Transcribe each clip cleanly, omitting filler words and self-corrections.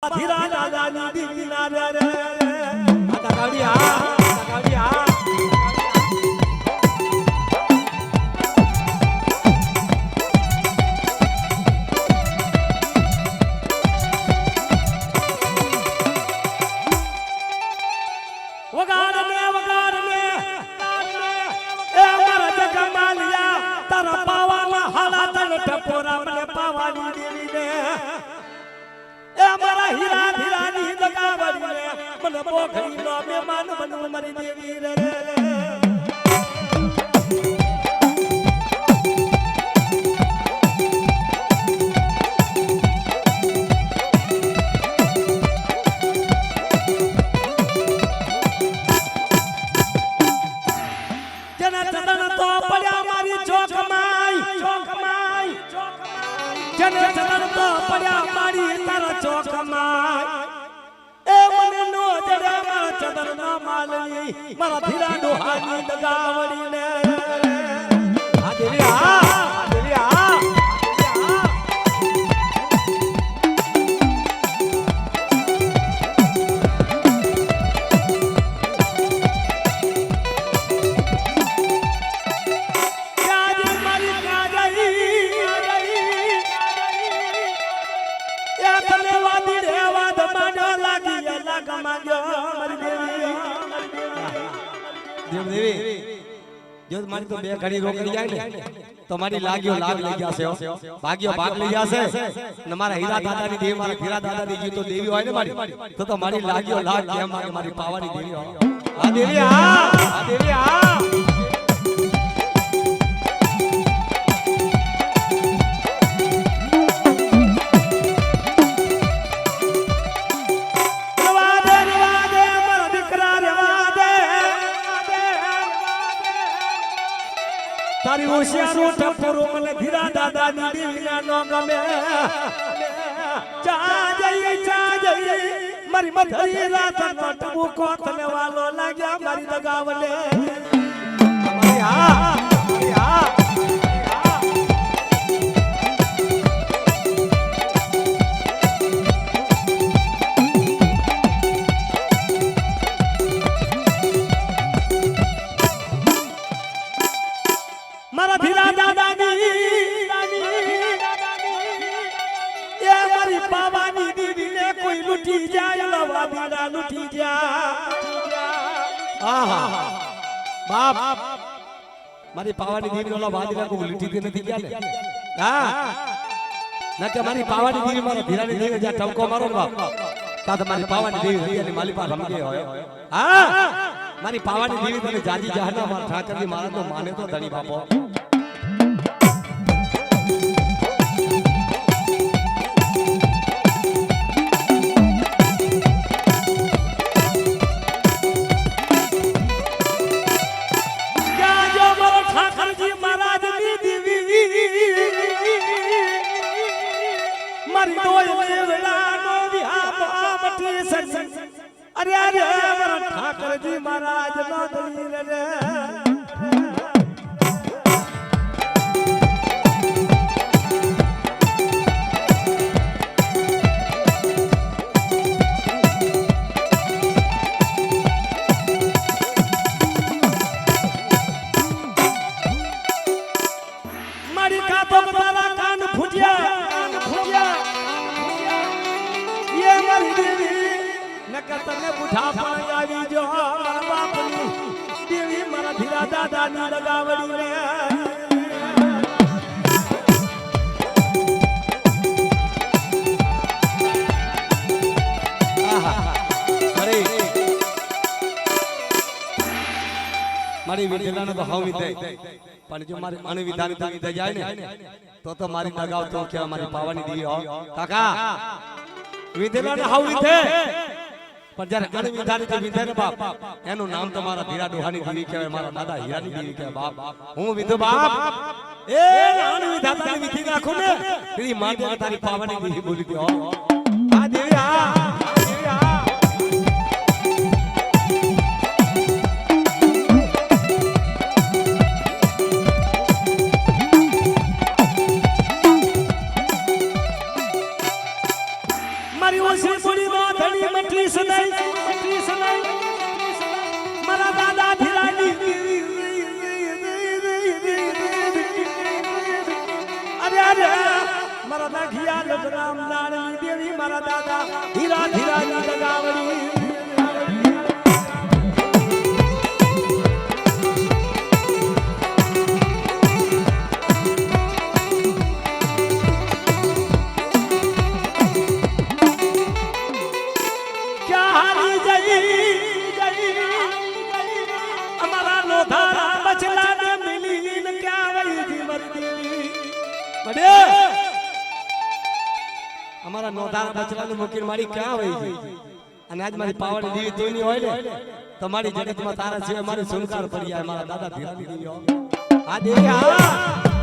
ધીરા દાદાની દીકરીના રે રે આ કાવડિયા વગાડ મે એ મારા જગમાલિયા તારા પાવાના હાલા તન ટપોરા મને પાવાની દેવી ને એ મારા હીરા ધીરાની દગાવડી રે મને પોખરી નો મહેમાન બનવું મારી દેવી રે જને ચરણ તો પડ્યા મારી તારા ચોકમાં એ મને નો જડે મારા ચદર નો માલવી મારા ધીરા ડોહાની દગાવડી ને આ દેવી દેવી જો મારી તો બે ઘડી રોકડી જાય ને તો મારી લાગ્યો લાગ લઈ જશે ભાગ્યો ભાગ લઈ જશે ને મારા હીરા દાદાની દેવી મારા હીરા દાદાની જે તો દેવી હોય ને મારી તો મારી લાગ્યો લાગ કેમ મારી પાવાની દેવી હોય આ દેવી આ દેવી આ તારી હોશિયારો ટપરો મને ધીરા દાદાની દેવીના નો ગમે ચા જઈ મારી મથરી રાત નો ટબુકો તને વાલો લાગ્યા મારી દગાવલે મારી મારા ધીરા દાદાની એ મારી પાવાની દીદીને કોઈ લૂટી જાય લવા બીડા લૂટી જાય આહા બાપ મારી પાવાની દીદી ઓલા વાદીના કોઈ લૂટી નથી ગયા ને હા ના કે મારી પાવાની દીદી મારા ધીરાની દેવી જ્યાં ટમકો મારો ને બાપ તા તમારી પાવાની દેવી અને માલી પાસે રમી ગઈ હોય હા મારી પાવાની દેવી તને જાજી જહાના મારા ઠાકરજી મહારાજનો માને તો ધણી બાપો અરે અરે મારા ઠાકરજી મહારાજ નો દલીલ રે મારી કાતો તારા કાન ફૂટ્યા ये मारी देवी नकर तने बुढ़ा पानी आवी जो मारा बापनी देवी मारा धीरा दादा नी लगावड़ी रे अरे मारी विधेला ने तो हाव विधे पण जो मारी अणविधान तो विधे जाय ने तो मारी लगाव तो क्या मारी पावानी देवी हो काका વિધેલા ને હાવ વિધે પણ જ્યારે અણવિધાની જે વિધે ને બાપ એનું નામ તમારા ધીરા ડોહાની દેવી કહેવાય મારા દાદા હીરાની દેવી કહેવાય બાપ હું વિધો બાપ એ અણવિધાતાની વિધિ નાખું ને પેલી માતે તારી પાવાની દેવી બોલી દે આ દેવી આ ડોસી મુડી માથડી મટલી સદાઈ મારા દાદા ધીરાની અરે અરે મારા દાઢિયા લગરામ નાળની દેવી મારા દાદા હીરા ધીરાની દગાવડી અમારા નોધાર બચલાનું મૂકીને મારી ક્યાં વહી ગઈ અને આજ મારી પાવડી દેવી તુની હોય ને તો મારી જગતમાં તારા છે મારી સુનકાર પડી જાય મારા દાદા ધીરાની દેવી આ દેવી હા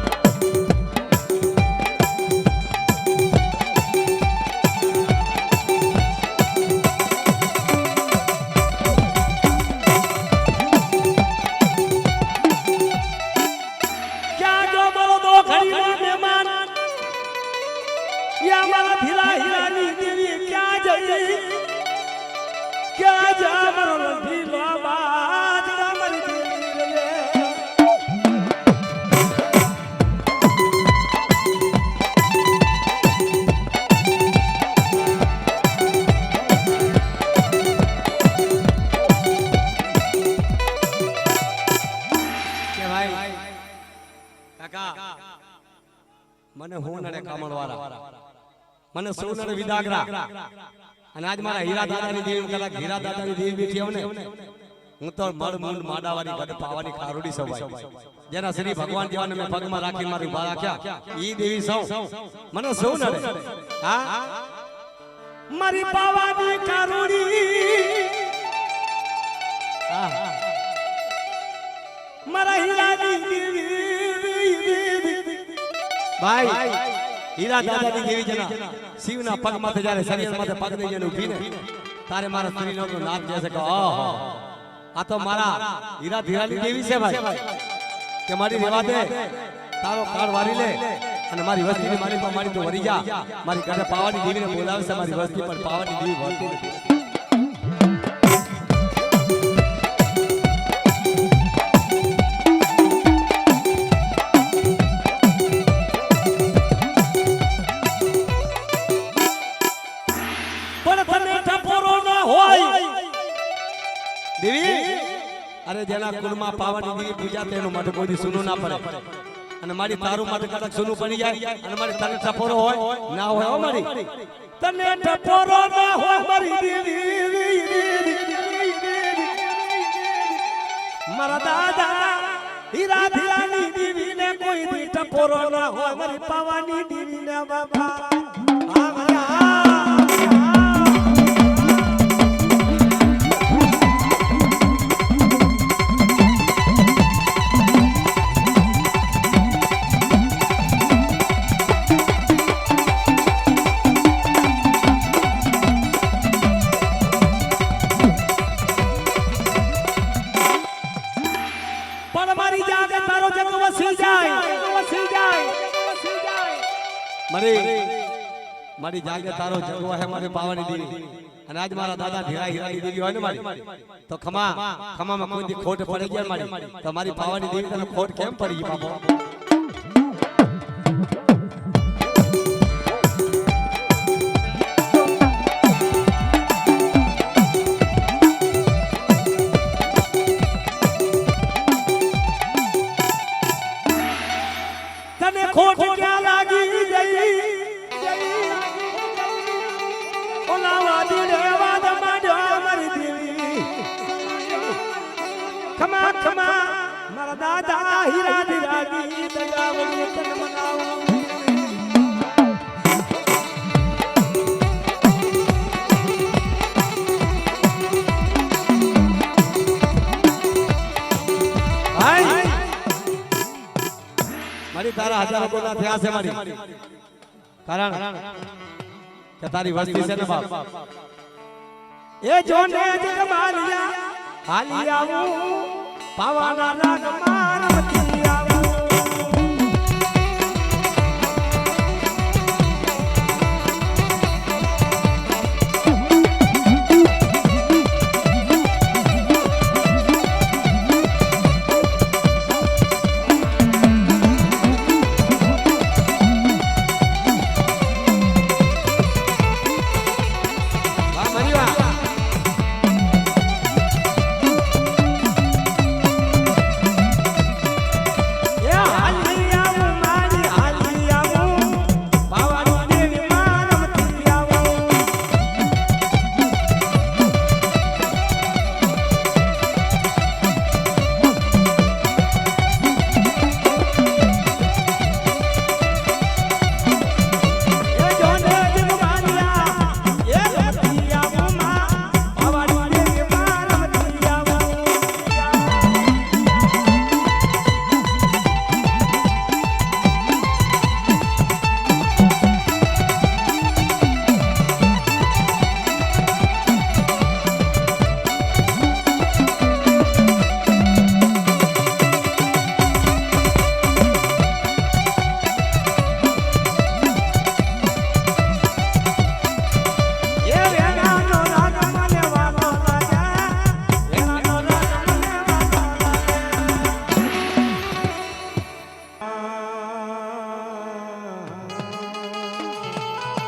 મને હોનડે કામણવાળા મને સોનડે વિદાગરા અને આજ મારા હીરા દાદાની દેવી કલાક હીરા દાદાની દેવી બેઠી આવને હું તો મળ મુંડ માડાવાળી ગઢ પાવાની ખારોડી સવાય જેના શ્રી ભગવાન દેવાને મે પગમાં રાખી મારી ઉભા રાખ્યા ઈ દેવી સૌ મને સોનડે હા મારી પાવાની ખારોડી હા મારા હીરાની દેવી ભાઈ હીરા દાદાની દેવી જના શિવના પગ માથે જ્યારે શરીર માથે પગ દઈ જને ઊભી ને તારે મારા સ્ત્રીનો નામ જે છે કે ઓહો આ તો મારા હીરા ધીરાની દેવી છે ભાઈ કે મારી રેવા દે તારો કાળ વારી લે અને મારી વસ્તીની મારી તો વરી જા મારી ઘરે પાવાની દેવીને બોલાવે છે મારી વસ્તી પર પાવાની દેવી વળતી નથી અરે જેના કુળમાં પાવાની દેવી પૂજા તેનું માટે કોઈ સુનું ના પડે અને મારી તારું માટે કદાચ સુનું પડી જાય અને મારી તને ટપોરો હોય ના હોય હો મારી તને ટપોરો ના હોય મારી દેવી મારા દાદા હીરા ધીરાની દેવી ને કોઈ દી ટપોરો ના હોય મારી પાવાની દેવી ને બાબા મારી જાગે તારો જગવો હે મારી પાવાની દેવી અને આજ મારા દાદા ધીરા હીરાની દેવી હોય ને મારી તો ખમામાં કોઈ દી ખોટ પડી જાય મારી તો મારી પાવાની દેવી તને ખોટ કેમ પડી ગઈ બાપો તને ખોટ ક્યાં લાગી ગઈ ખમા ખમા મારા દાદા હીરા ધીરાની દગાવડી તન મનાવો મારી તારા હજારો ગોલા થયા છે મારી કારણ કે તારી વસ્તી છે ને બાપ એ જોને જગ મારિયા હાલી આવું પાવાના રાગ માર